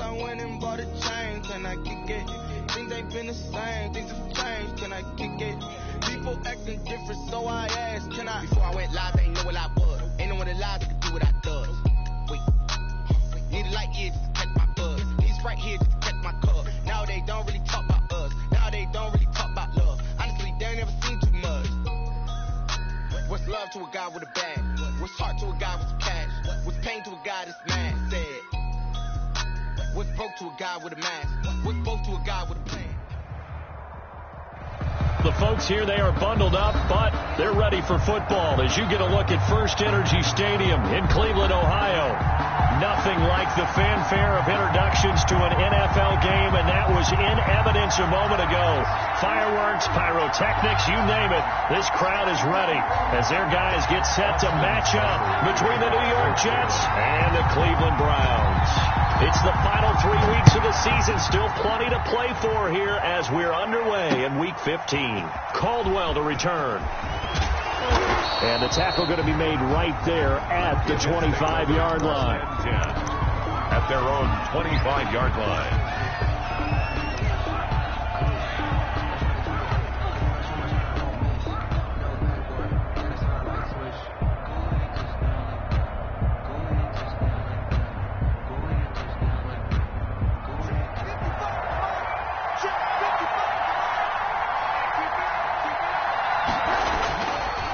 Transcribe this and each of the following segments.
I went and bought a chain. Can I kick it? Things ain't been the same. Things have changed. Can I kick it? People acting different, so I asked, can I? Before I went live, I ain't know what I was. Ain't no one alive that could do what I does. Wait. Need a light here just to catch my buzz. These right here just to catch my cup. Now they don't really talk about us. Now they don't really talk about love. Honestly, they ain't never seen too much. What's love to a guy with a bag? What's heart to a guy with some cash? What's pain to a guy that's mad? Said. What's broke to a guy with a mask? What's both to a guy with a plan? The folks here, they are bundled up, but they're ready for football as you get a look at First Energy Stadium in Cleveland, Ohio. Nothing like the fanfare of introductions to an NFL game, and that was in evidence a moment ago. Fireworks, pyrotechnics, you name it. This crowd is ready as their guys get set to match up between the New York Jets and the Cleveland Browns. It's the final 3 weeks of the season. Still plenty to play for here as we're underway in Week 15. Caldwell to return. And the tackle going to be made right there at the 25-yard line. At their own 25-yard line.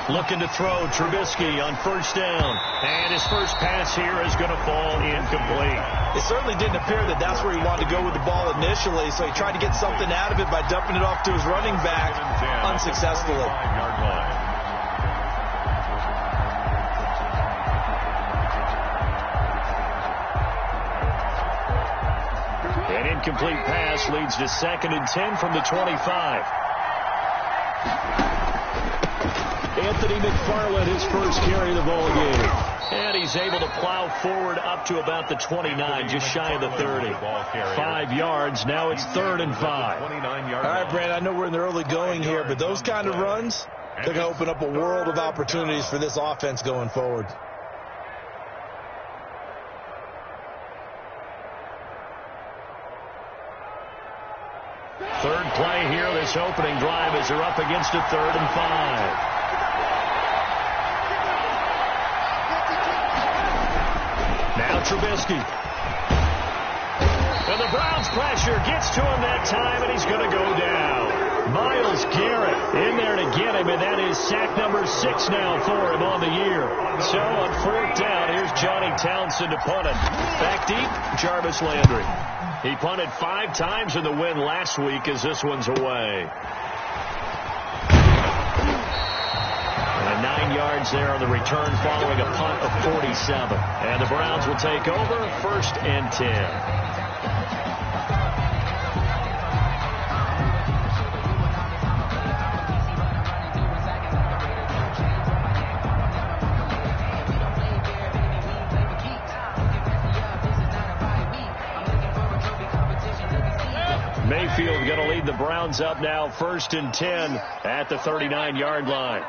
Looking to throw, Trubisky on first down. And his first pass here is going to fall incomplete. It certainly didn't appear that that's where he wanted to go with the ball initially, so he tried to get something out of it by dumping it off to his running back unsuccessfully. An incomplete pass leads to 2nd and 10 from the 25. Anthony McFarland, his first carry of the ball game. And he's able to plow forward up to about the 29, just shy of the 30. 5 yards. Now it's 3rd and 5. All right, Brandon, I know we're in the early going here, but those kind of runs, they're going to open up a world of opportunities for this offense going forward. Third play here, this opening drive as they're up against a 3rd and 5. Now Trubisky. And the Browns pressure gets to him that time, and he's going to go down. Myles Garrett in there to get him, and that is sack number 6 now for him on the year. So on 4th down, here's Johnny Townsend to punt it. Back deep, Jarvis Landry. He punted 5 times in the win last week as this one's away. And 9 yards there on the return following a punt of 47. And the Browns will take over 1st and 10. Mayfield going to lead the Browns up now 1st and 10 at the 39-yard line.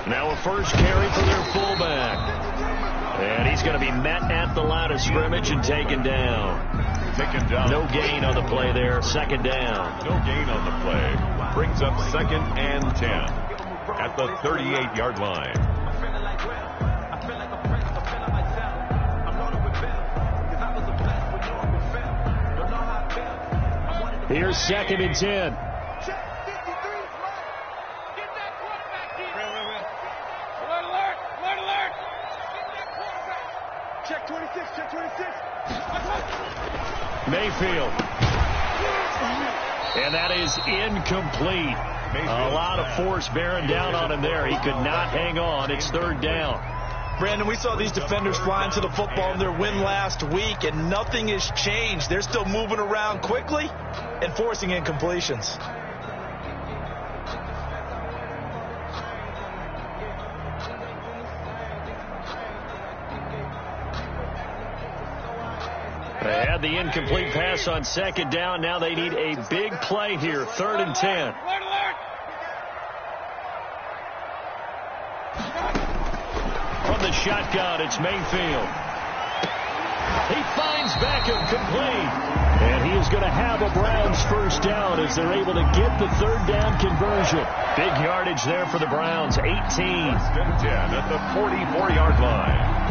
Now a first carry for their fullback. And he's going to be met at the line of scrimmage and taken down. No gain on the play there. 2nd down. No gain on the play. Brings up 2nd and 10 at the 38-yard line. Here's 2nd and 10. Check 26, check 26. Mayfield. And that is incomplete. A lot of force bearing down on him there. He could not hang on. It's 3rd down. Brandon, we saw these defenders flying to the football in their win last week, and nothing has changed. They're still moving around quickly and forcing incompletions. They had the incomplete pass on 2nd down. Now they need a big play here. 3rd and 10. From the shotgun, it's Mayfield. He finds Beckham complete. And he is going to have a Browns first down as they're able to get the third down conversion. Big yardage there for the Browns, 18. First and 10 at the 44-yard line.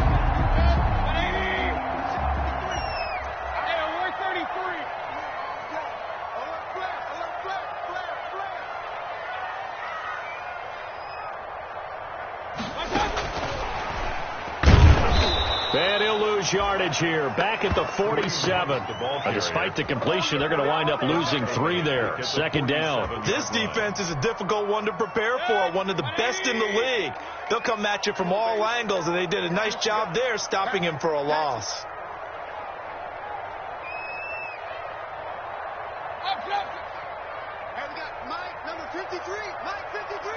And he'll lose yardage here, back at the 47. And despite the completion, they're going to wind up losing 3 there. Second down. This defense is a difficult one to prepare for, one of the best in the league. They'll come at you from all angles, and they did a nice job there stopping him for a loss. And we got Mike, number 53. Mike, 53.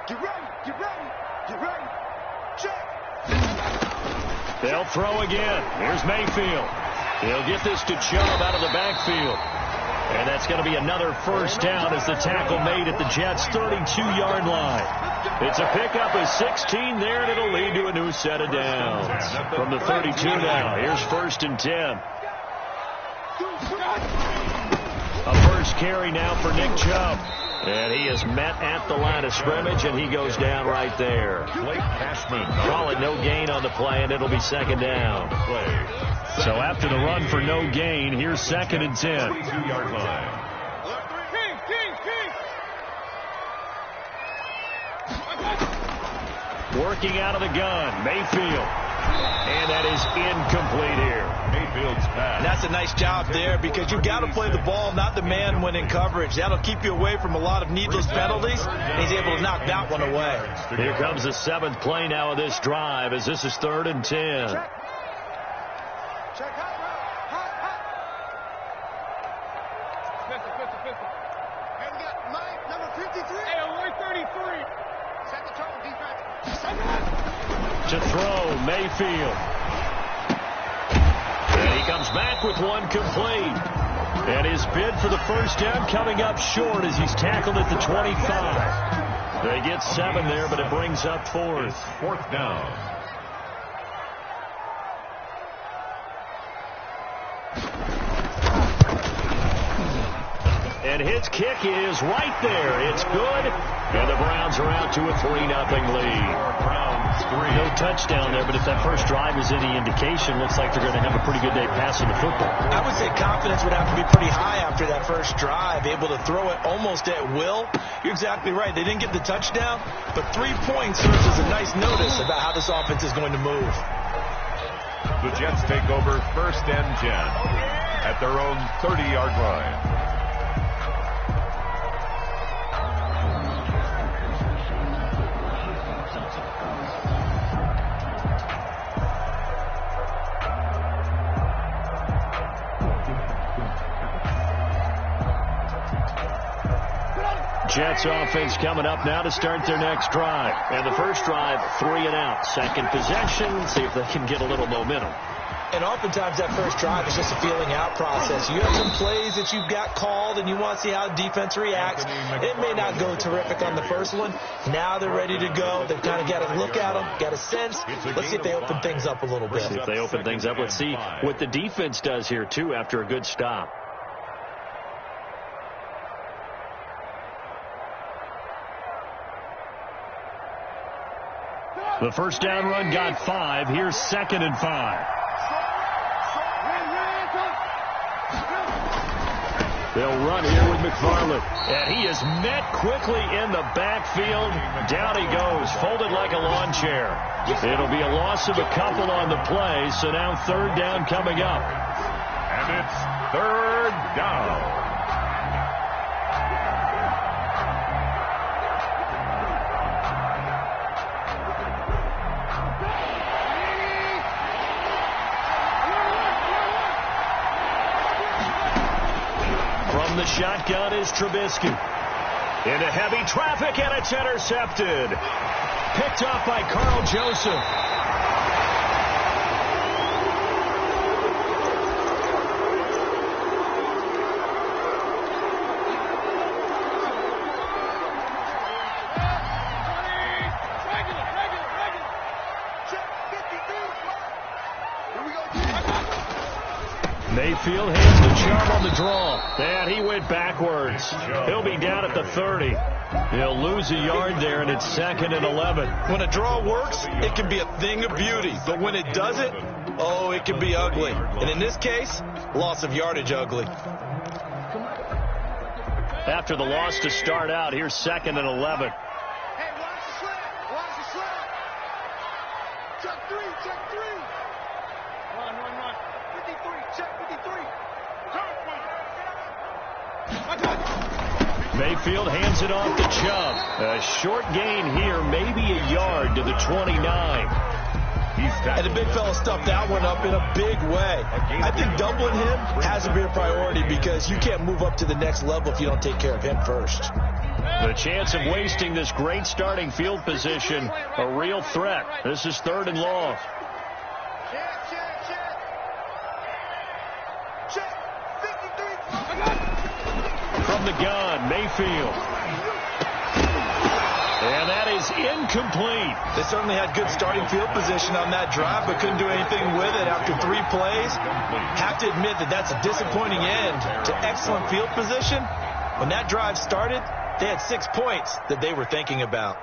Get ready, get ready, get ready. Check. They'll throw again. Here's Mayfield. He'll get this to Chubb out of the backfield. And that's going to be another first down as the tackle made at the Jets' 32-yard line. It's a pickup of 16 there, and it'll lead to a new set of downs. From the 32 now, here's first and 10. A first carry now for Nick Chubb. And he is met at the line of scrimmage, and he goes down right there. Blake Cashman. Call it no gain on the play, and it'll be second down. So after the run for no gain, here's second and 10. 42-yard line. Working out of the gun, Mayfield. And that is incomplete here. Mayfield's pass. That's a nice job there because you've got to play the ball, not the man when in coverage. That'll keep you away from a lot of needless penalties. And he's able to knock that one away. Here comes the 7th play now of this drive as this is 3rd and 10. Check. Check. Hot. Pistol. And we got Mike, number 53. Hey, only 33. Set the tone, defense. To throw, Mayfield. And he comes back with one complete. And his bid for the first down coming up short as he's tackled at the 25. They get 7 there, but it brings up 4th. 4th down. And his kick is right there. It's good. And the Browns are out to a 3-0 lead. Browns 3. No touchdown there, but if that first drive is any indication, looks like they're going to have a pretty good day passing the football. I would say confidence would have to be pretty high after that first drive, able to throw it almost at will. You're exactly right. They didn't get the touchdown, but 3 points serves as a nice notice about how this offense is going to move. The Jets take over 1st and 10 at their own 30-yard line. Jets offense coming up now to start their next drive. And the first drive, 3 and out. Second possession, see if they can get a little momentum. And oftentimes that first drive is just a feeling out process. You have some plays that you've got called and you want to see how the defense reacts. It may not go terrific on the first one. Now they're ready to go. They've kind of got to look at them, got a sense. Let's see if they open things up a little bit. See if they open things up. Let's see what the defense does here, too, after a good stop. The first down run got 5. Here's 2nd and 5. They'll run here with McFarland. And he is met quickly in the backfield. Down he goes, folded like a lawn chair. It'll be a loss of a couple on the play, so now 3rd down coming up. And it's 3rd down. The shotgun is Trubisky. Into heavy traffic, and it's intercepted. Picked off by Carl Joseph. Mayfield hands to Chubb on the draw. And he went backwards. He'll be down at the 30. He'll lose a yard there, and it's 2nd and 11. When a draw works, it can be a thing of beauty. But when it doesn't, oh, it can be ugly. And in this case, loss of yardage ugly. After the loss to start out, here's 2nd and 11. Hey, watch the slant. Watch the slant. Check 3. Check 3. Run. 53. Check 53. Mayfield hands it off to Chubb. A short gain here, maybe a yard to the 29. And the big fella stuffed that one up in a big way. I think doubling him has to be a priority because you can't move up to the next level if you don't take care of him first. The chance of wasting this great starting field position, a real threat. This is 3rd and long. Check. 53. From the gun, Mayfield. And that is incomplete. They certainly had good starting field position on that drive, but couldn't do anything with it after 3 plays. Have to admit that that's a disappointing end to excellent field position. When that drive started, they had 6 points that they were thinking about.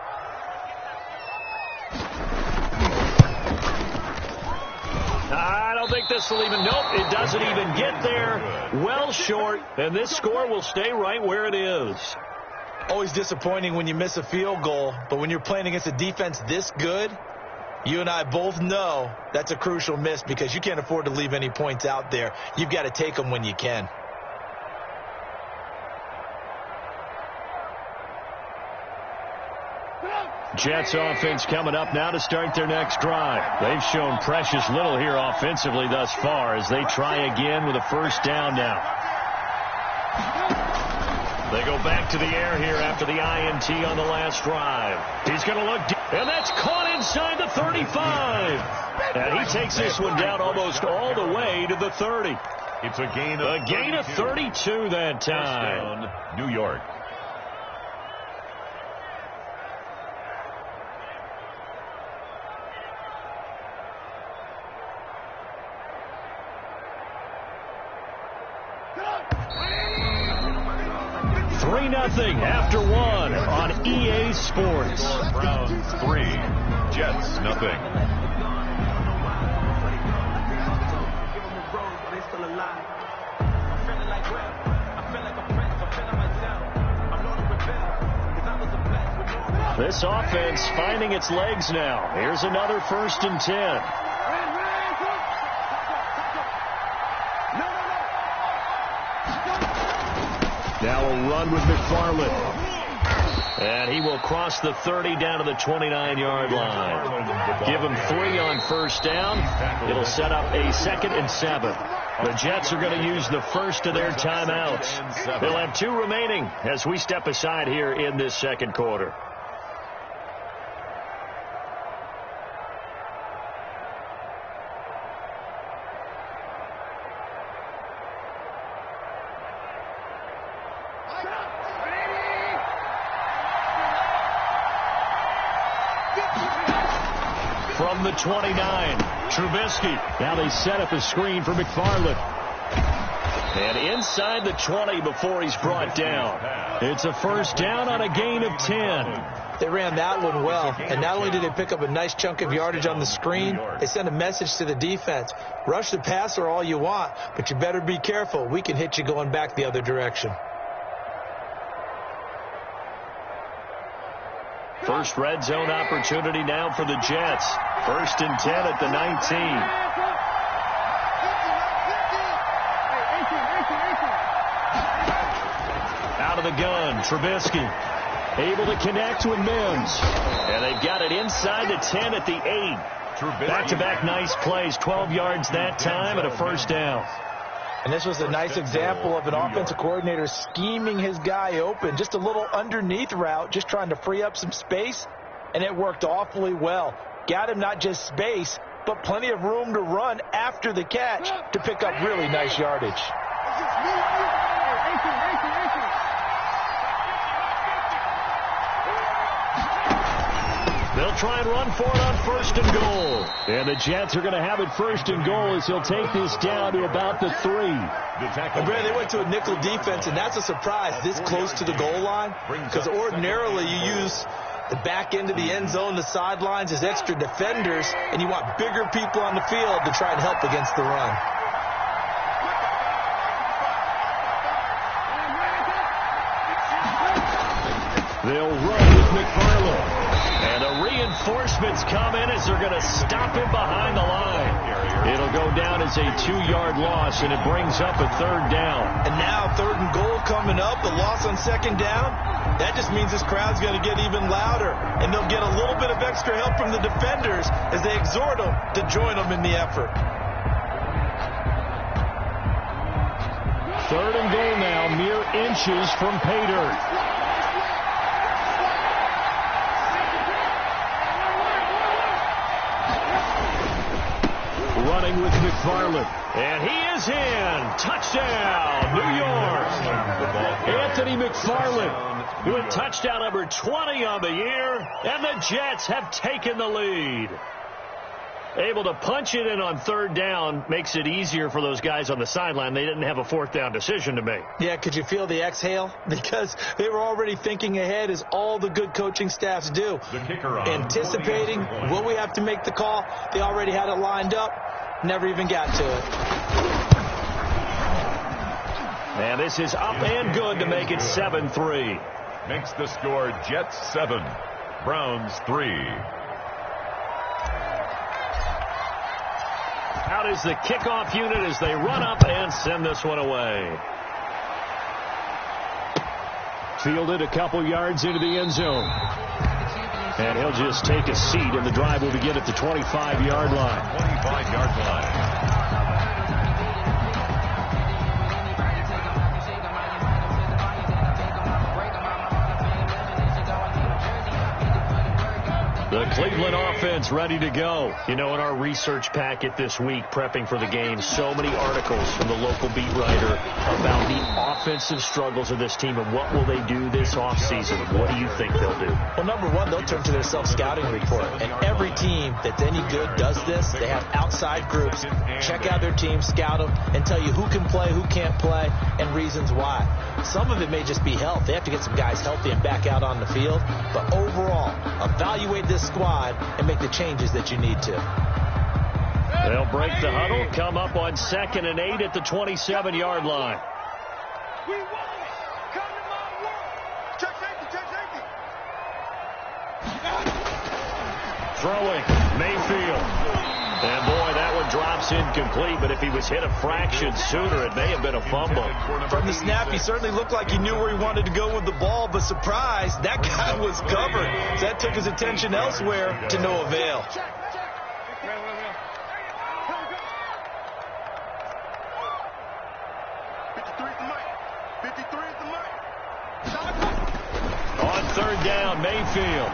I don't think this will even, nope, it doesn't even get there. Well short, and this score will stay right where it is. Always disappointing when you miss a field goal, but when you're playing against a defense this good, you and I both know that's a crucial miss because you can't afford to leave any points out there. You've got to take them when you can. Jets offense coming up now to start their next drive. They've shown precious little here offensively thus far as they try again with a first down now. They go back to the air here after the INT on the last drive. He's going to look deep, and that's caught inside the 35. And he takes this one down almost all the way to the 30. It's a gain of 32 that time. New York. Nothing after 1 on EA Sports. Browns 3, Jets nothing. This offense finding its legs now. Here's another 1st and 10. Now a run with McFarland. And he will cross the 30 down to the 29-yard line. Give him 3 on first down. It'll set up a 2nd and 7. The Jets are going to use the first of their timeouts. They'll have 2 remaining as we step aside here in this second quarter. From the 29, Trubisky. Now they set up a screen for McFarland. And inside the 20 before he's brought down. It's a first down on a gain of 10. They ran that one well, and not only did they pick up a nice chunk of yardage on the screen, they sent a message to the defense. Rush the passer all you want, but you better be careful. We can hit you going back the other direction. First red zone opportunity now for the Jets. 1st and 10 at the 19. Out of the gun, Trubisky. Able to connect with Mims. And they've got it inside the 10 at the 8. Back-to-back nice plays. 12 yards that time and a first down. And this was a nice example of an offensive coordinator scheming his guy open. Just a little underneath route, just trying to free up some space, and it worked awfully well. Got him not just space, but plenty of room to run after the catch to pick up really nice yardage. They'll try and run for it on 1st and goal. And the Jets are going to have it 1st and goal as he'll take this down to about the 3. And Brad, they went to a nickel defense, and that's a surprise this close to the goal line, because ordinarily you use the back end of the end zone, the sidelines as extra defenders, and you want bigger people on the field to try and help against the run. They'll run with McFarland. And the reinforcements come in as they're going to stop him behind the line. It'll go down as a 2-yard loss, and it brings up a 3rd down. And now 3rd and goal coming up, the loss on 2nd down. That just means this crowd's going to get even louder, and they'll get a little bit of extra help from the defenders as they exhort them to join them in the effort. 3rd and goal now, mere inches from pay dirt. Running with McFarland. And he is in. Touchdown, New York. Anthony McFarland with touchdown number 20 on the year. And the Jets have taken the lead. Able to punch it in on 3rd down makes it easier for those guys on the sideline. They didn't have a 4th down decision to make. Yeah, could you feel the exhale? Because they were already thinking ahead, as all the good coaching staffs do. Anticipating, will we have to make the call? They already had it lined up. Never even got to it. And this is up and good to make it 7-3. Makes the score Jets 7, Browns 3. Out is the kickoff unit as they run up and send this one away. Fielded a couple yards into the end zone. And he'll just take a seat, and the drive will begin at the 25-yard line. 25-yard line. The Cleveland offense ready to go. You know, in our research packet this week, prepping for the game, so many articles from the local beat writer about the offensive struggles of this team and what will they do this offseason. What do you think they'll do? Well, number one, they'll turn to their self-scouting report. And every team that's any good does this. They have outside groups, check out their team, scout them, and tell you who can play, who can't play, and reasons why. Some of it may just be health. They have to get some guys healthy and back out on the field. But overall, evaluate this squad and make the changes that you need to. They'll break the huddle, come up on 2nd and 8 at the 27-yard line. We want it. Come to my world. Check safety, check safety. Throwing, Mayfield. And boy, that one drops incomplete, but if he was hit a fraction sooner, it may have been a fumble. From the snap, he certainly looked like he knew where he wanted to go with the ball, but surprise, that guy was covered. So that took his attention elsewhere to no avail. On 3rd down, Mayfield.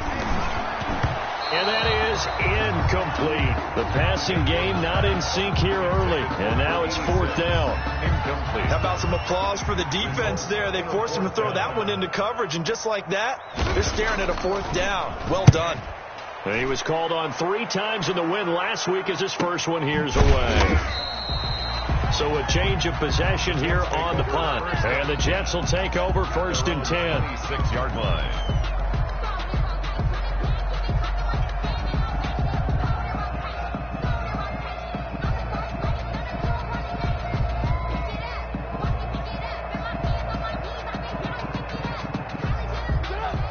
And that is incomplete. The passing game not in sync here early. And now it's 4th down. Incomplete. How about some applause for the defense there? They forced him to throw that one into coverage, and just like that, they're staring at a 4th down. Well done. And he was called on 3 times in the win last week as his first one here's away. So a change of possession here on the punt. And the Jets will take over 1st and 10. 26-yard line.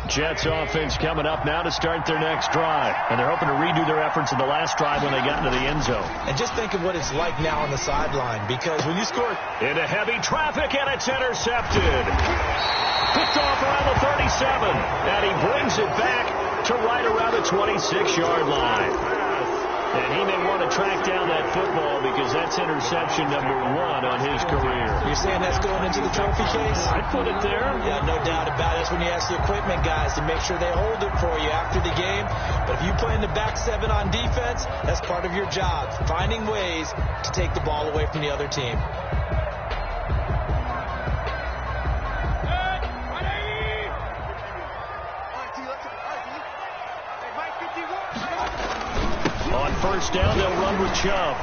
Jets offense coming up now to start their next drive. And they're hoping to redo their efforts in the last drive when they got into the end zone. And just think of what it's like now on the sideline, because when you score into heavy traffic, and it's intercepted. Picked off around the 37. And he brings it back to right around the 26-yard line. And he may want to track down that football because that's interception number 1 on his career. You're saying that's going into the trophy case? I'd put it there. Yeah, no doubt about it. That's when you ask the equipment guys to make sure they hold it for you after the game. But if you play in the back 7 on defense, that's part of your job, finding ways to take the ball away from the other team. Hey, Mike 51. first down. They'll run with Chubb.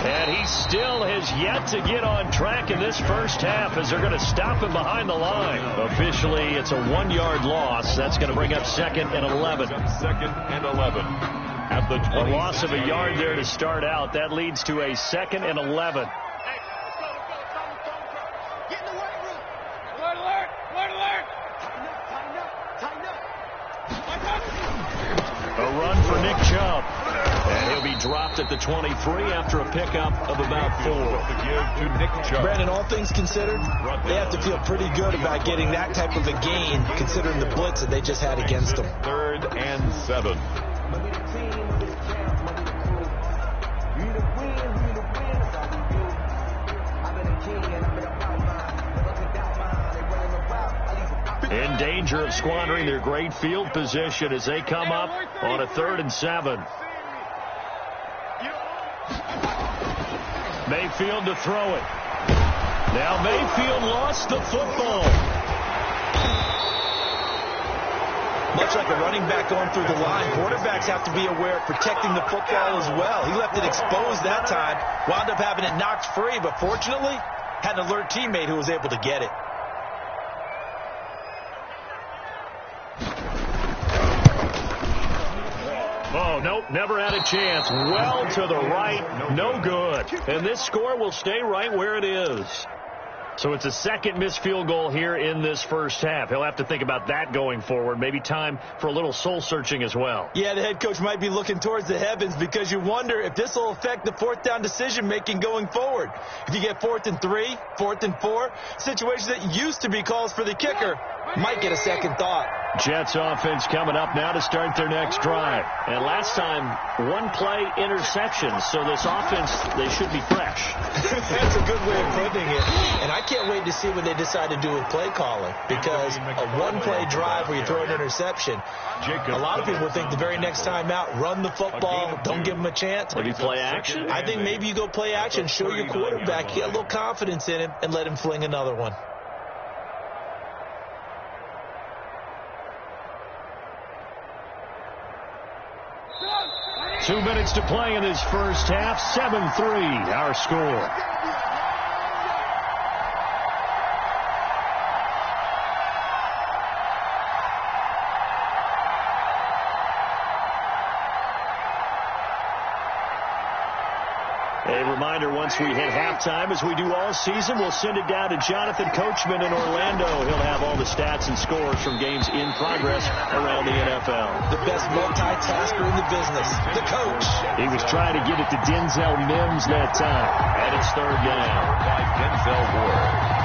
And he still has yet to get on track in this first half as they're going to stop him behind the line. Officially, it's a 1-yard loss. That's going to bring up 2nd and 11. 2nd and 11. At the 20. A loss of a yard there to start out. That leads to a 2nd and 11. A run for Nick Chubb. And he'll be dropped at the 23 after a pickup of about 4. To Nick Chubb. Brandon, all things considered, they have to feel pretty good about getting that type of a gain, considering the blitz that they just had against them. 3rd and 7. In danger of squandering their great field position as they come up on a 3rd and 7. Mayfield to throw it. Now Mayfield lost the football. Much like a running back going through the line, quarterbacks have to be aware of protecting the football as well. He left it exposed that time, wound up having it knocked free, but fortunately had an alert teammate who was able to get it. Oh, nope, never had a chance. Well to the right, no good. And this score will stay right where it is. So it's a second missed field goal here in this first half. He'll have to think about that going forward. Maybe time for a little soul-searching as well. Yeah, the head coach might be looking towards the heavens because you wonder if this will affect the 4th down decision-making going forward. If you get 4th and 3, 4th and 4, situations that used to be calls for the kicker might get a second thought. Jets offense coming up now to start their next drive. And last time, 1-play interception. So this offense, they should be fresh. That's a good way of putting it. And I can't wait to see what they decide to do with play calling. Because a 1-play drive where you throw an interception, a lot of people think the very next time out, run the football, don't give them a chance. Maybe play action? I think maybe you go play action, show your quarterback, get a little confidence in him, and let him fling another one. Two minutes to play in this first half. 7-3, our score. A reminder, once we hit halftime, as we do all season, we'll send it down to Jonathan Coachman in Orlando. He'll have all the stats and scores from games in progress around the NFL. The best multitasker in the business, the coach. He was trying to get it to Denzel Mims that time, and it's 3rd down. By Denzel Ward.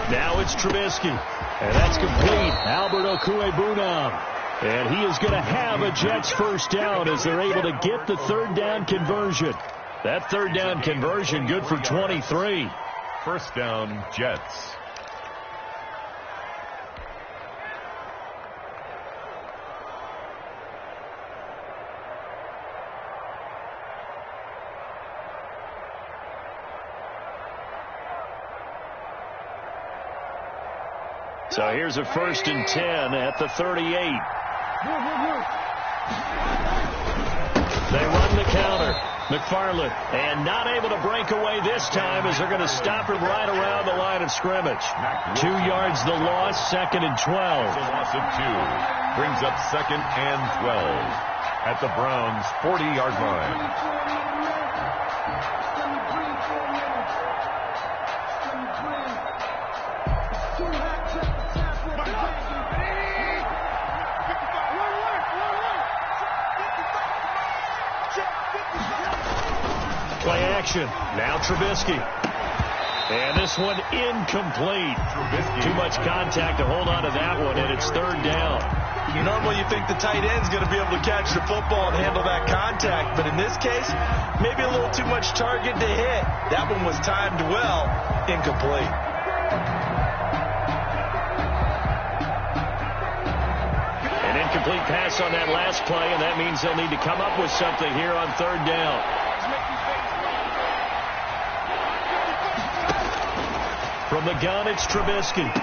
Now it's Trubisky, and that's complete. Albert Okwuegbunam. And he is going to have a Jets first down as they're able to get the 3rd down conversion. That 3rd down conversion good for 23. First down, Jets. So here's a 1st and 10 at the 38. They run the counter. McFarland, and not able to break away this time as they're going to stop him right around the line of scrimmage. 2 yards the loss, 2nd and 12. It's a loss of 2. Brings up 2nd and 12 at the Browns' 40-yard line. Play action. Now Trubisky. And this one incomplete. Too much contact to hold on to that one, and it's 3rd down. Normally you think the tight end's going to be able to catch the football and handle that contact, but in this case, maybe a little too much target to hit. That one was timed well, incomplete. An incomplete pass on that last play, and that means they'll need to come up with something here on third down. From the gun, it's Trubisky.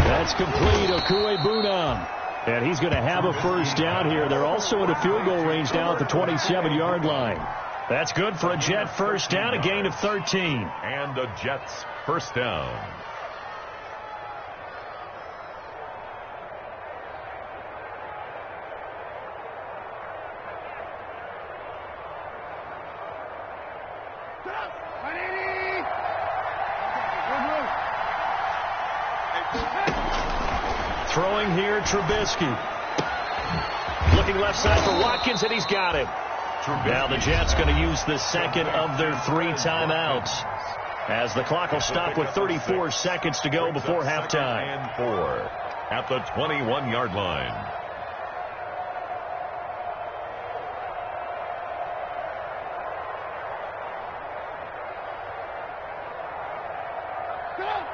That's complete. Okuegbunam. And he's going to have a first down here. They're also in a field goal range now at the 27-yard line. That's good for a Jet first down, a gain of 13. And the Jets first down. Throwing here, Trubisky. Looking left side for Watkins, and he's got him. Now the Jets going to use the second of their 3 timeouts, as the clock will stop with 34 seconds to go before halftime. And 4 at the 21-yard line.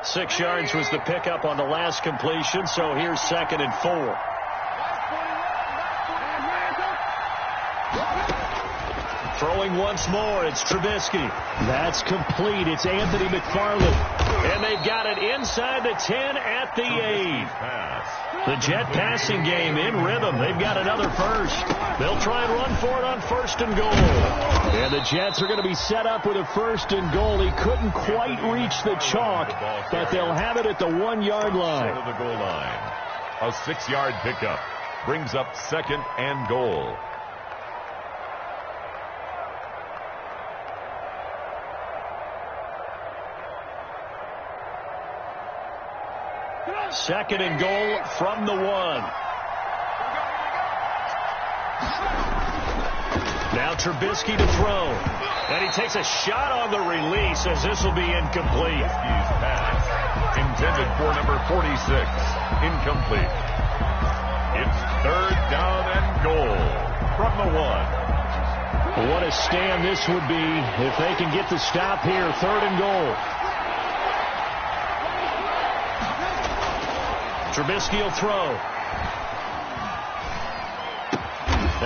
Six yards was the pickup on the last completion, so here's 2nd and 4. Throwing once more, it's Trubisky. That's complete. It's Anthony McFarland. And they've got it inside the 10 at the 8. The Jet passing game in rhythm. They've got another first. They'll try and run for it on 1st and goal. And the Jets are going to be set up with a 1st and goal. He couldn't quite reach the chalk, but they'll have it at the 1-yard line. To the goal line. A 6-yard pickup brings up 2nd and goal. Second and goal from the 1. Now Trubisky to throw. And he takes a shot on the release, as this will be incomplete. Pass intended for number 46. Incomplete. It's 3rd down and goal from the 1. What a stand this would be if they can get the stop here. 3rd and goal. Trubisky will throw.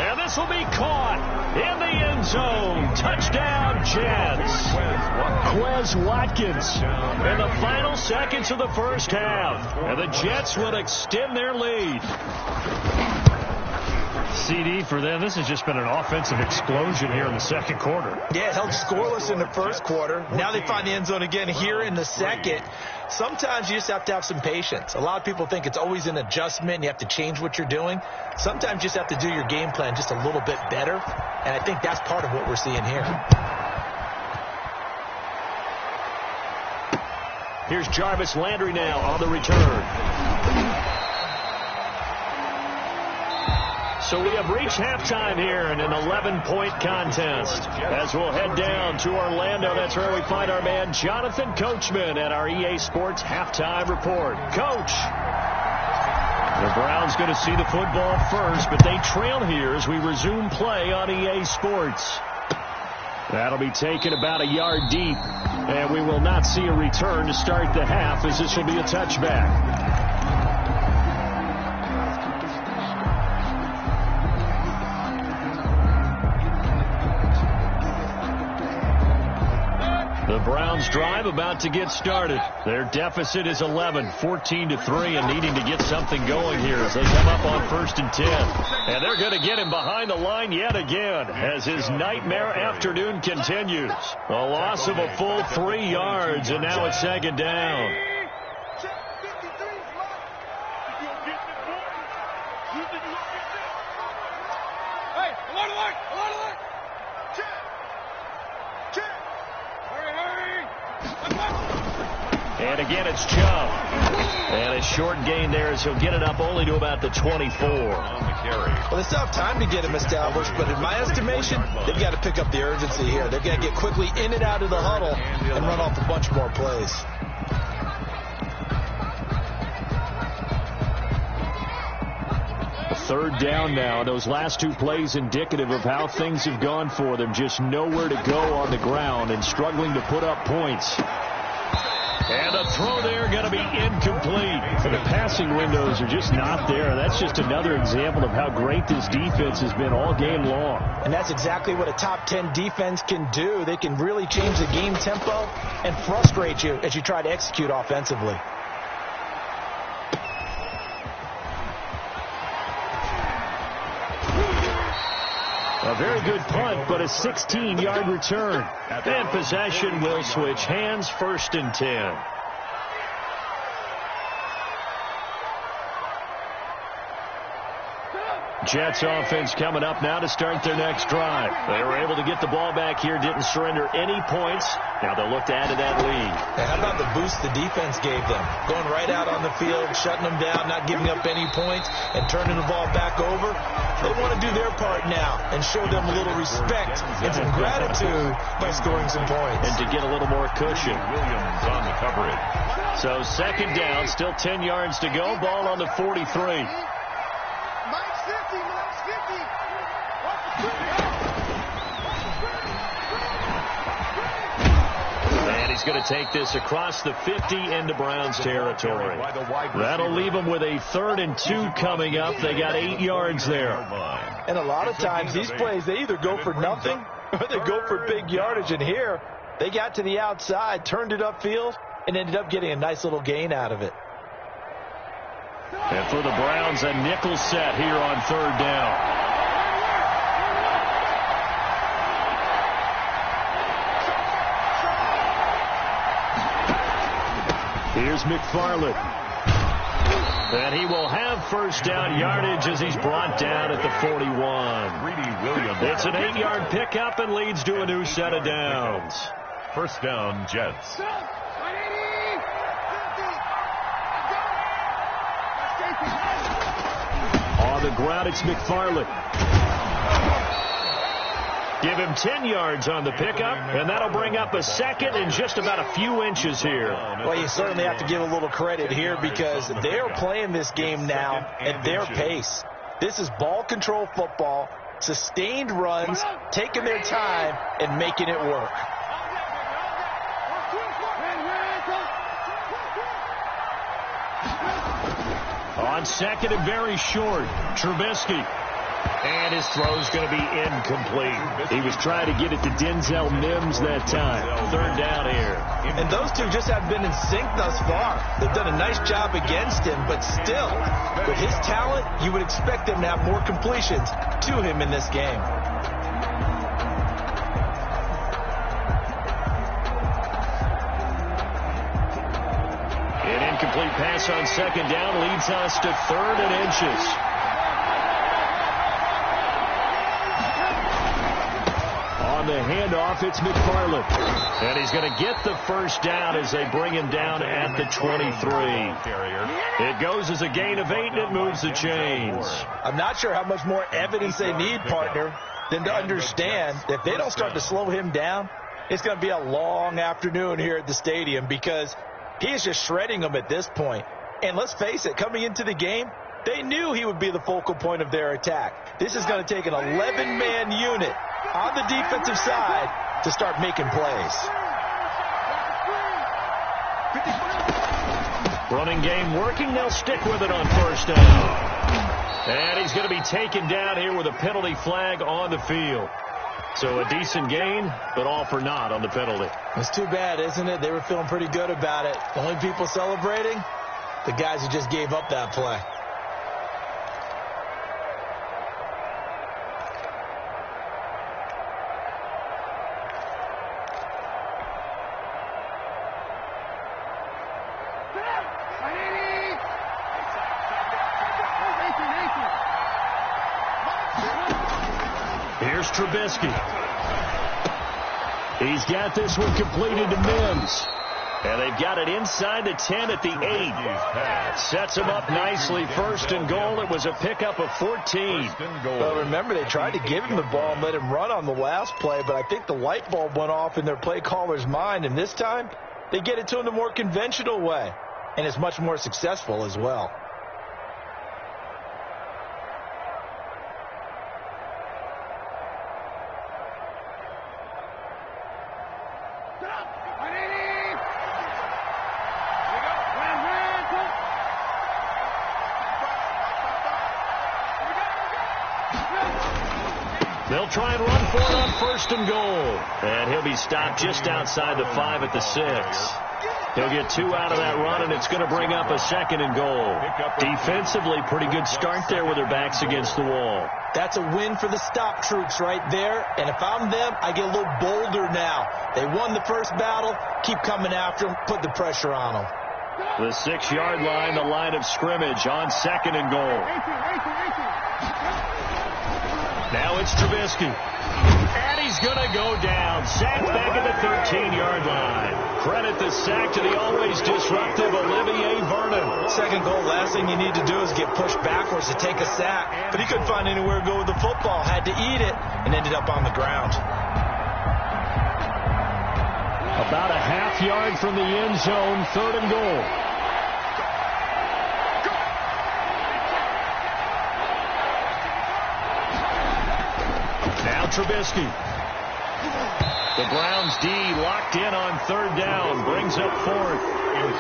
And this will be caught in the end zone. Touchdown, Jets. Quez Watkins in the final seconds of the first half. And the Jets will extend their lead. CD for them. This has just been an offensive explosion here in the second quarter. Yeah, it held scoreless in the first quarter. Now they find the end zone again here in the second. Sometimes you just have to have some patience. A lot of people think it's always an adjustment and you have to change what you're doing. Sometimes you just have to do your game plan just a little bit better. And I think that's part of what we're seeing here. Here's Jarvis Landry now on the return. So we have reached halftime here in an 11-point contest. As we'll head down to Orlando, that's where we find our man Jonathan Coachman at our EA Sports Halftime Report. Coach, the Browns going to see the football first, but they trail here as we resume play on EA Sports. That'll be taken about a yard deep, and we will not see a return to start the half, as this will be a touchback. The Browns drive about to get started. Their deficit is 11, 14-3, and needing to get something going here as they come up on 1st and 10. And they're going to get him behind the line yet again as his nightmare afternoon continues. A loss of a full 3 yards, and now it's 2nd down. And again, it's Chubb. And a short gain there as he'll get it up only to about the 24. On the carry. Well, they still have time to get him established, but in my estimation, they've got to pick up the urgency here. They've got to get quickly in and out of the huddle and run off a bunch more plays. Third down now. Those last 2 plays indicative of how things have gone for them. Just nowhere to go on the ground and struggling to put up points. And a throw there going to be incomplete. So the passing windows are just not there. That's just another example of how great this defense has been all game long. And that's exactly what a top 10 defense can do. They can really change the game tempo and frustrate you as you try to execute offensively. A very good punt, but a 16-yard return. And possession will switch hands, 1st and 10. Jets offense coming up now to start their next drive. They were able to get the ball back here, didn't surrender any points. Now they'll look to add to that lead. And how about the boost the defense gave them? Going right out on the field, shutting them down, not giving up any points, and turning the ball back over. They want to do their part now and show them a little respect and some gratitude by scoring some points. And to get a little more cushion. Williams on the coverage. So 2nd down, still 10 yards to go. Ball on the 43. And he's going to take this across the 50 into Browns territory. That'll leave them with a 3rd and 2 coming up. They got 8 yards there. And a lot of times these plays, they either go for nothing or they go for big yardage. And here, they got to the outside, turned it upfield, and ended up getting a nice little gain out of it. And for the Browns, a nickel set here on 3rd down. Here's McFarland. And he will have 1st down yardage as he's brought down at the 41. It's an 8-yard pickup and leads to a new set of downs. 1st down, Jets. On the ground, it's McFarland. Give him 10 yards on the pickup, and that'll bring up a 2nd and just about a few inches here. Well, you certainly have to give a little credit here because they're playing this game now at their pace. This is ball control football, sustained runs, taking their time, and making it work. On 2nd and very short, Trubisky. And his throw's going to be incomplete. He was trying to get it to Denzel Mims that time. 3rd down here. And those two just haven't been in sync thus far. They've done a nice job against him, but still, with his talent, you would expect them to have more completions to him in this game. An incomplete pass on 2nd down leads us to 3rd and inches. On the handoff, it's McFarland. And he's going to get the 1st down as they bring him down at the 23. It goes as a gain of 8, and it moves the chains. I'm not sure how much more evidence they need, partner, than to understand that if they don't start to slow him down, it's going to be a long afternoon here at the stadium because he is just shredding them at this point. And let's face it, coming into the game, they knew he would be the focal point of their attack. This is going to take an 11-man unit on the defensive side to start making plays. Running game working. They'll stick with it on 1st down. And he's going to be taken down here with a penalty flag on the field. So a decent gain, but all for naught on the penalty. It's too bad, isn't it? They were feeling pretty good about it. The only people celebrating, the guys who just gave up that play. Here's Trubisky. He's got this one completed to Mims. And they've got it inside the 10 at the 8. Sets him up nicely. 1st and goal. It was a pickup of 14. Well, remember, they tried to give him the ball and let him run on the last play, but I think the light bulb went off in their play caller's mind, and this time they get it to him the more conventional way, and it's much more successful as well. They'll try and run for it on 1st and goal. And he'll be stopped just outside the 5 at the 6. He'll get 2 out of that run, and it's going to bring up a 2nd and goal. Defensively, pretty good start there with their backs against the wall. That's a win for the stop troops right there. And if I'm them, I get a little bolder now. They won the first battle. Keep coming after them. Put the pressure on them. The 6-yard line, the line of scrimmage on 2nd and goal. Now it's Trubisky. And he's going to go down. Sacked back at the 13-yard line. Credit the sack to the always disruptive Olivier Vernon. 2nd goal, last thing you need to do is get pushed backwards to take a sack. But he couldn't find anywhere to go with the football. Had to eat it and ended up on the ground. About a half yard from the end zone, 3rd and goal. Now Trubisky. The Browns D locked in on 3rd down. Brings up 4th.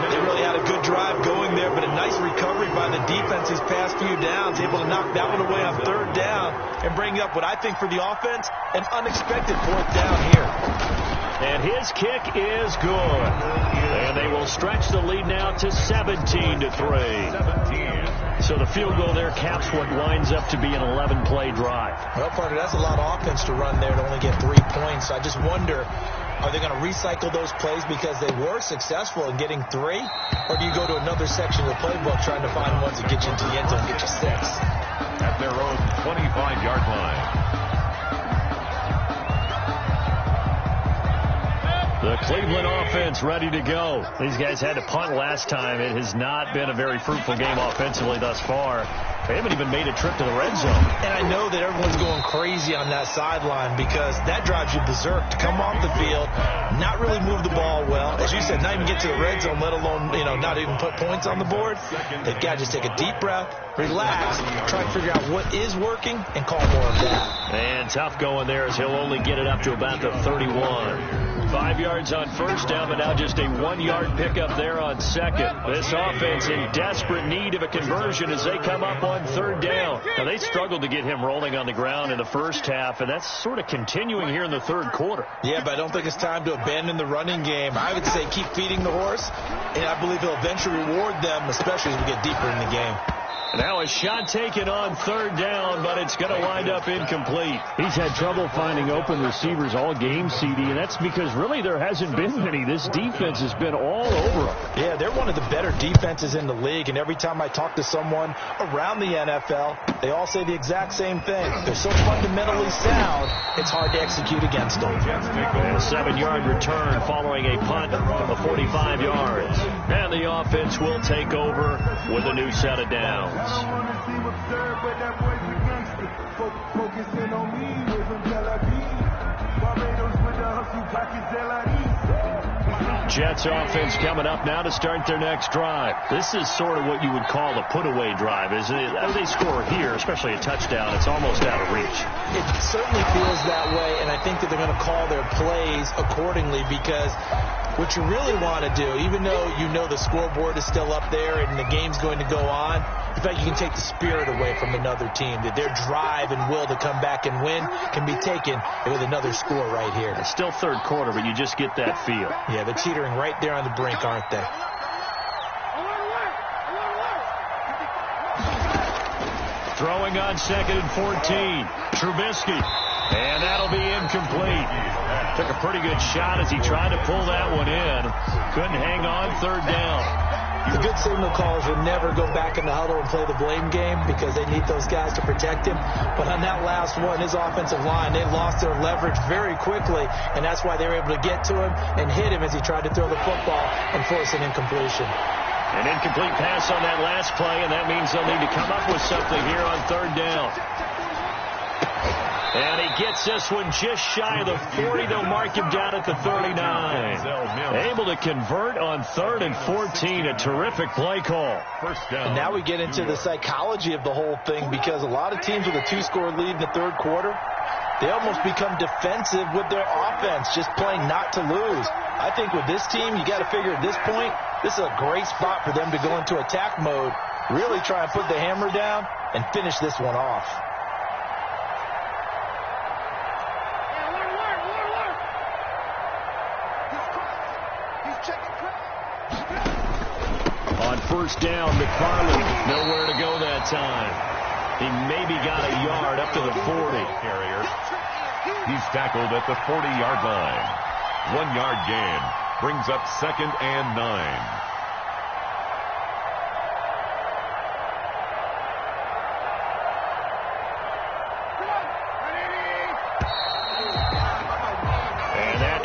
They really had a good drive going there, but a nice recovery by the defense these past few downs. Able to knock that one away on 3rd down and bring up what I think for the offense, an unexpected 4th down here. And his kick is good. And they will stretch the lead now to 17-3. So the field goal there caps what winds up to be an 11-play drive. Well, partner, that's a lot of offense to run there to only get 3 points. I just wonder, are they going to recycle those plays because they were successful in getting 3? Or do you go to another section of the playbook trying to find ones that get you into the end zone and get you 6? At their own 25-yard line. The Cleveland offense ready to go. These guys had to punt last time. It has not been a very fruitful game offensively thus far. They haven't even made a trip to the red zone. And I know that everyone's going crazy on that sideline because that drives you berserk to come off the field, not really move the ball well. As you said, not even get to the red zone, let alone, not even put points on the board. They've got to just take a deep breath, relax, try to figure out what is working, and call more of that. And tough going there as he'll only get it up to about the 31. 5 yards on 1st down, but now just a 1-yard pickup there on 2nd. This offense in desperate need of a conversion as they come up on 3rd down. Now, they struggled to get him rolling on the ground in the first half, and that's sort of continuing here in the 3rd quarter. Yeah, but I don't think it's time to abandon the running game. I would say keep feeding the horse, and I believe he'll eventually reward them, especially as we get deeper in the game. Now a shot taken on 3rd down, but it's going to wind up incomplete. He's had trouble finding open receivers all game, CD, and that's because really there hasn't been many. This defense has been all over them. Yeah, they're one of the better defenses in the league, and every time I talk to someone around the NFL, they all say the exact same thing. They're so fundamentally sound, it's hard to execute against them. And a 7-yard return following a punt of 45 yards. And the offense will take over with a new set of downs. Jets offense coming up now to start their next drive. This is sort of what you would call a put-away drive. As they score here, especially a touchdown, it's almost out of reach. It certainly feels that way, and I think that they're going to call their plays accordingly because what you really want to do, even though you know the scoreboard is still up there and the game's going to go on, in fact, you can take the spirit away from another team. That their drive and will to come back and win can be taken with another score right here. It's still 3rd quarter, but you just get that feel. Yeah, they're teetering right there on the brink, aren't they? Throwing on 2nd and 14. Trubisky. And that'll be incomplete. Took a pretty good shot as he tried to pull that one in. Couldn't hang on 3rd down. The good signal callers will never go back in the huddle and play the blame game because they need those guys to protect him. But on that last one, his offensive line, they lost their leverage very quickly, and that's why they were able to get to him and hit him as he tried to throw the football and force an incompletion. An incomplete pass on that last play, and that means they'll need to come up with something here on 3rd down. And he gets this one just shy of the 40. They'll mark him down at the 39. Able to convert on 3rd and 14. A terrific play call. First down. And now we get into the psychology of the whole thing because a lot of teams with a 2-score lead in the 3rd quarter, they almost become defensive with their offense, just playing not to lose. I think with this team, you got to figure at this point, this is a great spot for them to go into attack mode, really try and put the hammer down and finish this one off. On first down, McFarland nowhere to go that time. He maybe got a yard up to the 40. Carrier. He's tackled at the 40-yard line. 1-yard gain brings up 2nd and 9.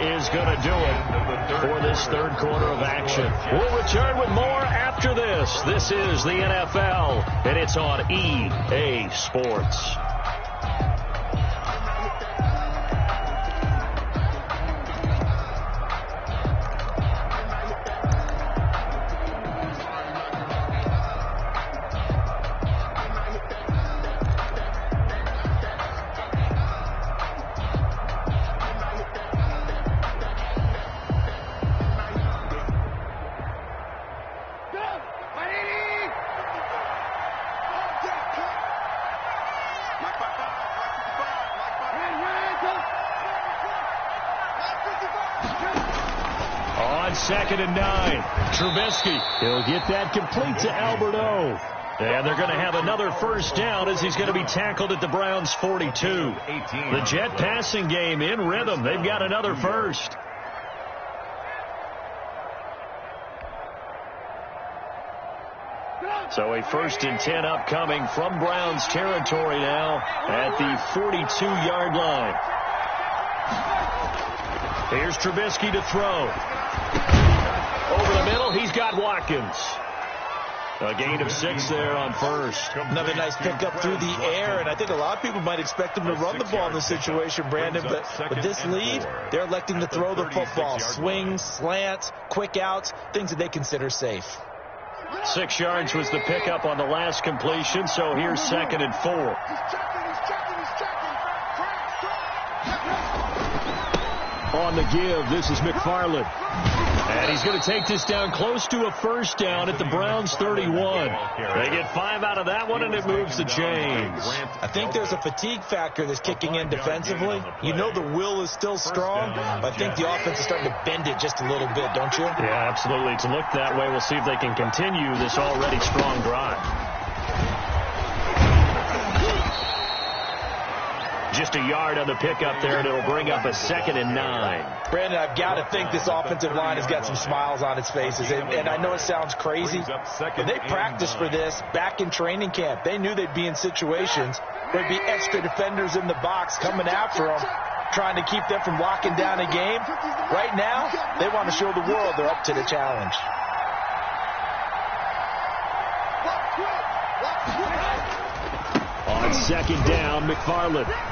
Is going to do it for this third quarter of action. We'll return with more after this. This is the NFL, and it's on EA Sports. Second and 9. Trubisky. He'll get that complete to Albert O. And they're going to have another first down as he's going to be tackled at the Browns' 42. The Jet passing game in rhythm. They've got another first. So a 1st and 10 upcoming from Browns territory now at the 42-yard line. Here's Trubisky to throw. Over the middle, he's got Watkins. A gain of 6 there on first. Another nice pickup through the air, and I think a lot of people might expect him to run the ball in this situation, Brandon, but with this lead, they're electing to throw the football. Swings, slants, quick outs, things that they consider safe. 6 yards was the pickup on the last completion, so here's 2nd and 4. On the give, this is McFarland. And he's going to take this down close to a first down at the Browns' 31. They get 5 out of that one, and it moves the chains. I think there's a fatigue factor that's kicking in defensively. You know the will is still strong, but I think the offense is starting to bend it just a little bit, don't you? Yeah, absolutely. To look that way, we'll see if they can continue this already strong drive. Just a yard on the pickup there, and it'll bring up a 2nd and 9. Brandon, I've got to think this offensive line has got some smiles on its faces. And I know it sounds crazy, but they practiced for this back in training camp. They knew they'd be in situations where there'd be extra defenders in the box coming after them, trying to keep them from locking down a game. Right now, they want to show the world they're up to the challenge. On 2nd down, McFarland.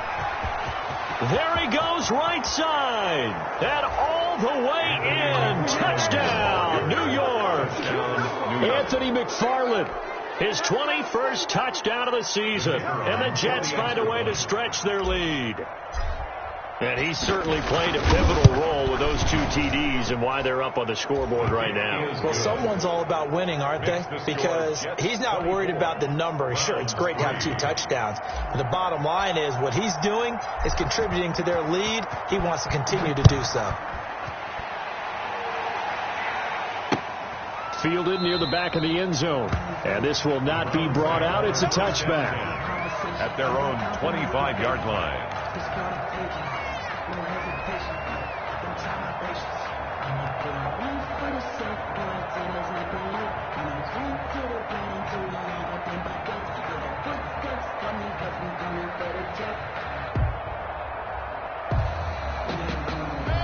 There he goes, right side. And all the way in. Touchdown, New York. Anthony McFarland. His 21st touchdown of the season. And the Jets find a way to stretch their lead. And he certainly played a pivotal role with those 2 TDs and why they're up on the scoreboard right now. Well, someone's all about winning, aren't they? Because he's not worried about the number. Sure, it's great to have 2 touchdowns. But the bottom line is what he's doing is contributing to their lead. He wants to continue to do so. Fielded near the back of the end zone. And this will not be brought out. It's a touchback. At their own 25-yard line.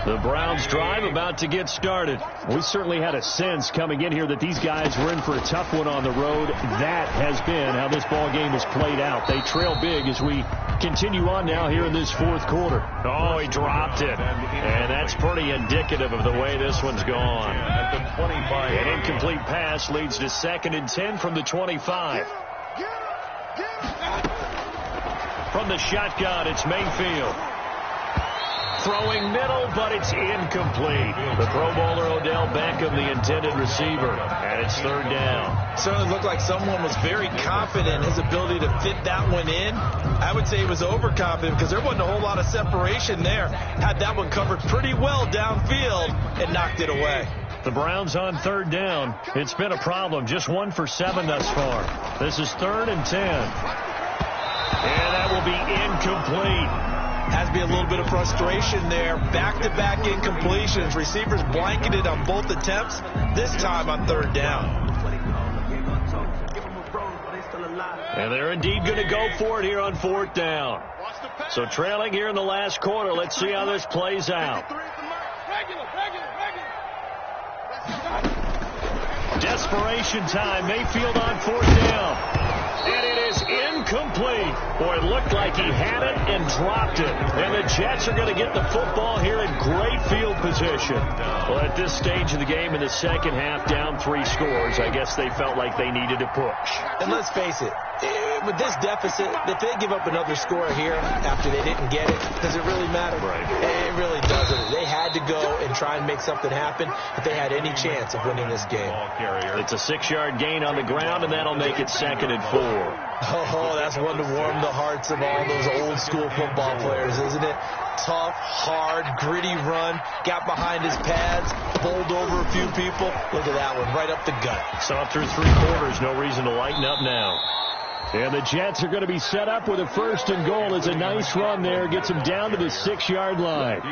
The Browns drive about to get started. We certainly had a sense coming in here that these guys were in for a tough one on the road. That has been how this ball game has played out. They trail big as we continue on now here in this 4th quarter. Oh, he dropped it. And that's pretty indicative of the way this one's gone. An incomplete pass leads to 2nd and 10 from the 25. From the shotgun, it's Mayfield. Throwing middle, but it's incomplete. The Pro Bowler Odell Beckham, the intended receiver, and it's 3rd down. Certainly looked like someone was very confident in his ability to fit that one in. I would say he was overconfident because there wasn't a whole lot of separation there. Had that one covered pretty well downfield and knocked it away. The Browns on third down. It's been a problem. Just 1 for 7 thus far. This is 3rd and 10. And that will be incomplete. Has to be a little bit of frustration there. Back-to-back incompletions. Receivers blanketed on both attempts, this time on 3rd down. And they're indeed going to go for it here on 4th down. So trailing here in the last quarter. Let's see how this plays out. Desperation time. Mayfield on 4th down. And it is incomplete. Boy, it looked like he had it and dropped it. And the Jets are going to get the football here in great field position. Well, at this stage of the game in the second half, down 3 scores, I guess they felt like they needed to push. And let's face it, with this deficit, if they give up another score here after they didn't get it, does it really matter? Right. It really doesn't. They had to go and try and make something happen if they had any chance of winning this game. It's a 6-yard gain on the ground, and that'll make it 2nd and 4. Oh, that's one to warm the hearts of all those old school football players, isn't it? Tough, hard, gritty run, got behind his pads, bowled over a few people. Look at that one, right up the gut. So through 3 quarters, no reason to lighten up now. And the Jets are going to be set up with a 1st and goal. It's a nice run there. Gets them down to the 6-yard line.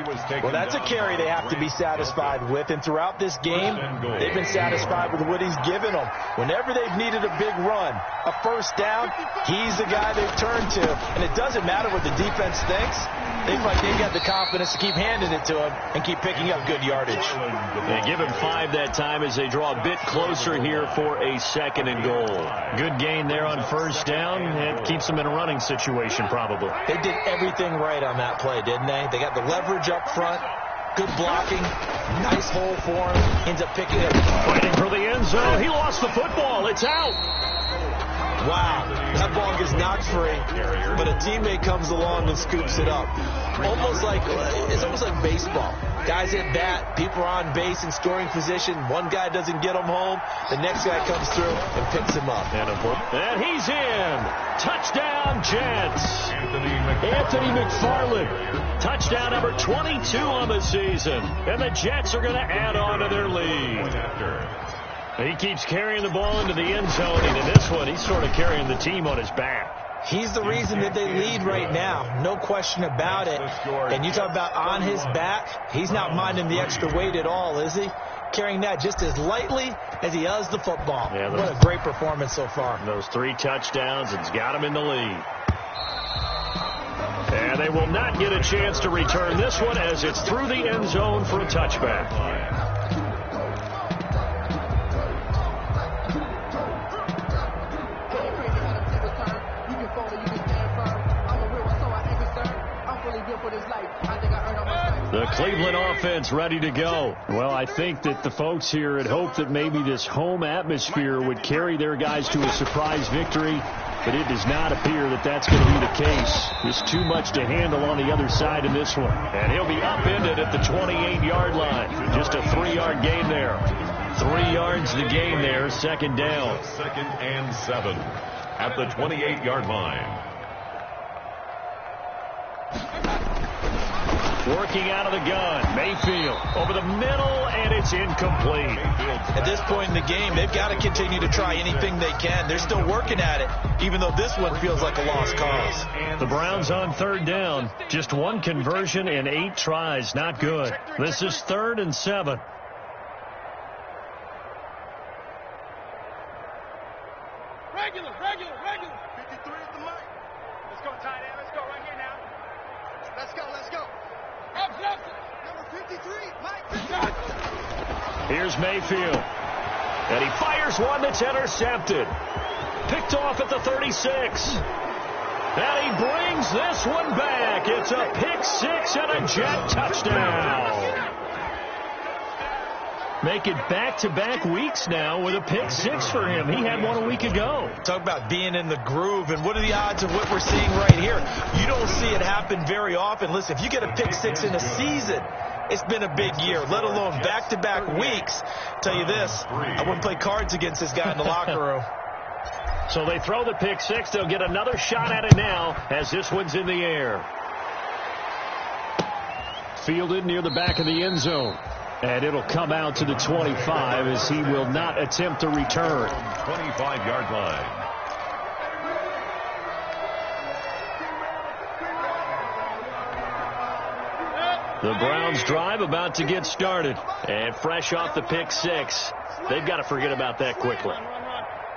Well, that's a carry they have to be satisfied with. And throughout this game, they've been satisfied with what he's given them. Whenever they've needed a big run, a 1st down, he's the guy they've turned to. And it doesn't matter what the defense thinks. They feel like they've got the confidence to keep handing it to him and keep picking up good yardage. They give him 5 that time as they draw a bit closer here for a 2nd and goal. Good gain there on 1st down. It keeps them in a running situation probably. They did everything right on that play, didn't they? They got the leverage up front. Good blocking. Nice hole for him. Ends up picking it. Fighting for the end zone. He lost the football. It's out. Wow, that ball gets knocked free, but a teammate comes along and scoops it up. It's almost like baseball. Guys at bat, people are on base in scoring position. One guy doesn't get him home. The next guy comes through and picks him up. And he's in. Touchdown, Jets. Anthony McFarland. Touchdown number 22 on the season. And the Jets are going to add on to their lead. He keeps carrying the ball into the end zone, and in this one, he's sort of carrying the team on his back. He's the reason that they lead right now, no question about it. And you talk about on his back, he's not minding the extra weight at all, is he? Carrying that just as lightly as he does the football. Yeah, what a great performance so far. Those 3 touchdowns, it's got him in the lead. And they will not get a chance to return this one as it's through the end zone for a touchback. The Cleveland offense ready to go. Well, I think that the folks here had hoped that maybe this home atmosphere would carry their guys to a surprise victory, but it does not appear that that's going to be the case. There's too much to handle on the other side in this one. And he'll be upended at the 28-yard line. Just a 3-yard gain there. 3 yards the gain there, 2nd down. 2nd and 7 at the 28-yard line. Working out of the gun. Mayfield over the middle, and it's incomplete. At this point in the game, they've got to continue to try anything they can. They're still working at it, even though this one feels like a lost cause. The Browns on 3rd down. Just 1 conversion and 8 tries. Not good. This is 3rd and 7. Regular. 53 is the mic. Let's go, tight end. Let's go right here now. Let's go. Number 53, Mike. Here's Mayfield. And he fires one that's intercepted. Picked off at the 36. And he brings this one back. It's a pick 6 and a Jet touchdown. Make it back-to-back weeks now with a pick 6 for him. He had one a week ago. Talk about being in the groove, and what are the odds of what we're seeing right here? You don't see it happen very often. Listen, if you get a pick 6 in a season, it's been a big year, let alone back-to-back weeks. Tell you this, I wouldn't play cards against this guy in the locker room. So they throw the pick 6. They'll get another shot at it now as this one's in the air. Fielded near the back of the end zone. And it'll come out to the 25 as he will not attempt to return. 25-yard line. The Browns drive about to get started. And fresh off the pick six, they've got to forget about that quickly.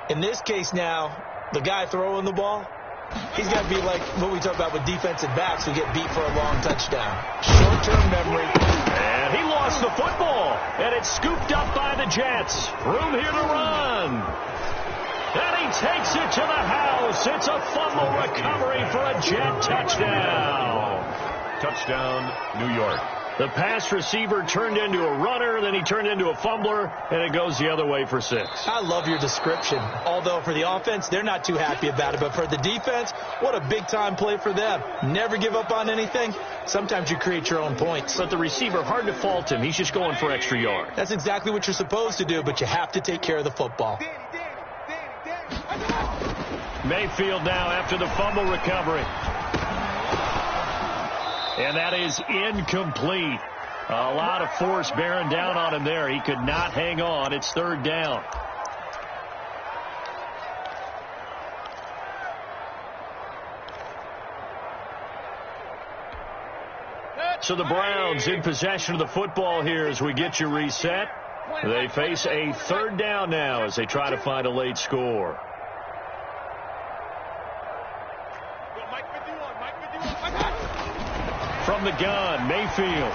In this case now, the guy throwing the ball, he's got to be like what we talk about with defensive backs who get beat for a long touchdown. Short-term memory. And he lost the football. And it's scooped up by the Jets. Room here to run. And he takes it to the house. It's a fumble recovery for a Jet touchdown. Touchdown, New York. The pass receiver turned into a runner, then he turned into a fumbler, and it goes the other way for 6. I love your description. Although for the offense, they're not too happy about it. But for the defense, what a big-time play for them. Never give up on anything. Sometimes you create your own points. But the receiver, hard to fault him. He's just going for extra yards. That's exactly what you're supposed to do, but you have to take care of the football. Mayfield now after the fumble recovery. And that is incomplete. A lot of force bearing down on him there. He could not hang on. It's third down. So the Browns in possession of the football here as we get you reset. They face a third down now as they try to find a late score. From the gun, Mayfield.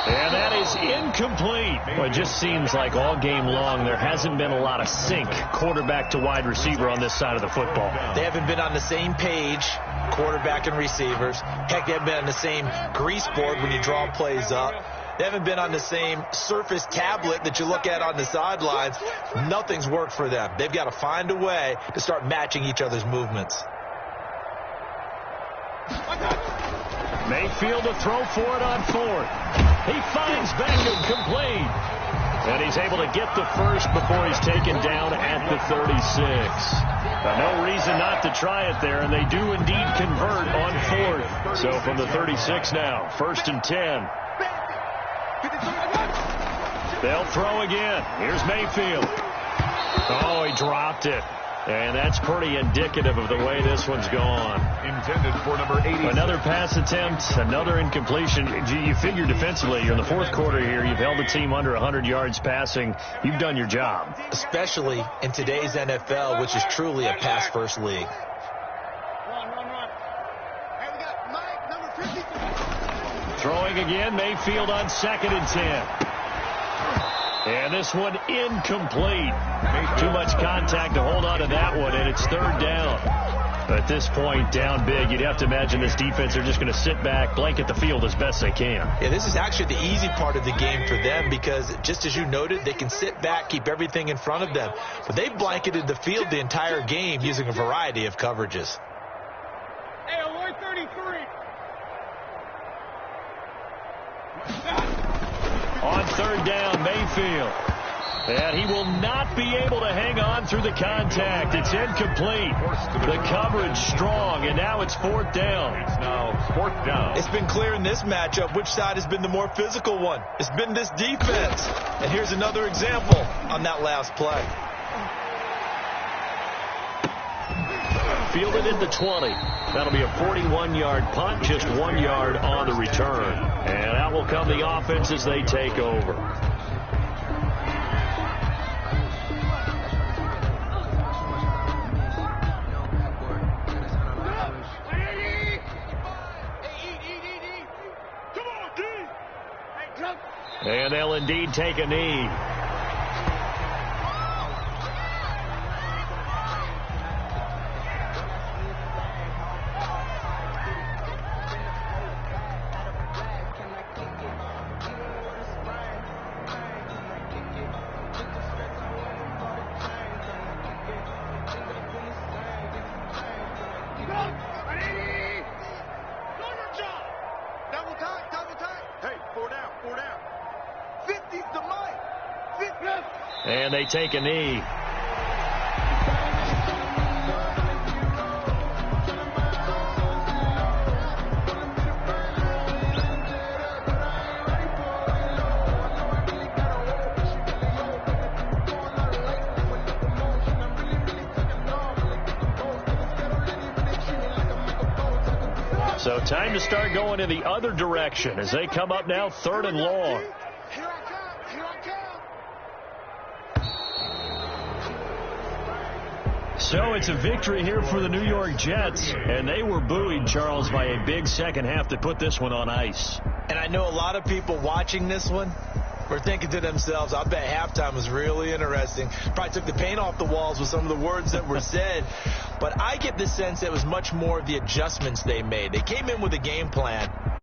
And that is incomplete. Well, it just seems like all game long there hasn't been a lot of sync quarterback to wide receiver on this side of the football. They haven't been on the same page, quarterback and receivers. Heck, they haven't been on the same grease board when you draw plays up. They haven't been on the same Surface tablet that you look at on the sidelines. Nothing's worked for them. They've got to find a way to start matching each other's movements. Mayfield to throw for it on 4th. He finds Beckham complete. And he's able to get the first before he's taken down at the 36. No reason not to try it there, and they do indeed convert on 4th. So from the 36 now, 1st and 10. They'll throw again. Here's Mayfield. Oh, he dropped it. And that's pretty indicative of the way this one's gone. Intended for number 80. Another pass attempt, another incompletion. You figure defensively, you're in the fourth quarter here. You've held the team under 100 yards passing. You've done your job. Especially in today's NFL, which is truly a pass-first league. Throwing again, Mayfield on 2nd and 10. And this one incomplete. Too much contact to hold on to that one, and it's third down. At this point, down big, you'd have to imagine this defense are just going to sit back, blanket the field as best they can. Yeah, this is actually the easy part of the game for them because, just as you noted, they can sit back, keep everything in front of them. But they blanketed the field the entire game using a variety of coverages. Hey, Lloyd 33. On third down, Mayfield. And he will not be able to hang on through the contact. It's incomplete. The coverage strong, and now it's 4th down. It's now 4th down. It's been clear in this matchup which side has been the more physical one. It's been this defense. And here's another example on that last play. Fielded at the 20. That'll be a 41-yard punt, just 1 yard on the return. And out will come the offense as they take over. And they'll indeed take a knee. And they take a knee. So time to start going in the other direction as they come up now 3rd and long. So it's a victory here for the New York Jets, and they were buoyed, Charles, by a big second half to put this one on ice. And I know a lot of people watching this one were thinking to themselves, I bet halftime was really interesting. Probably took the paint off the walls with some of the words that were said. But I get the sense it was much more of the adjustments they made. They came in with a game plan.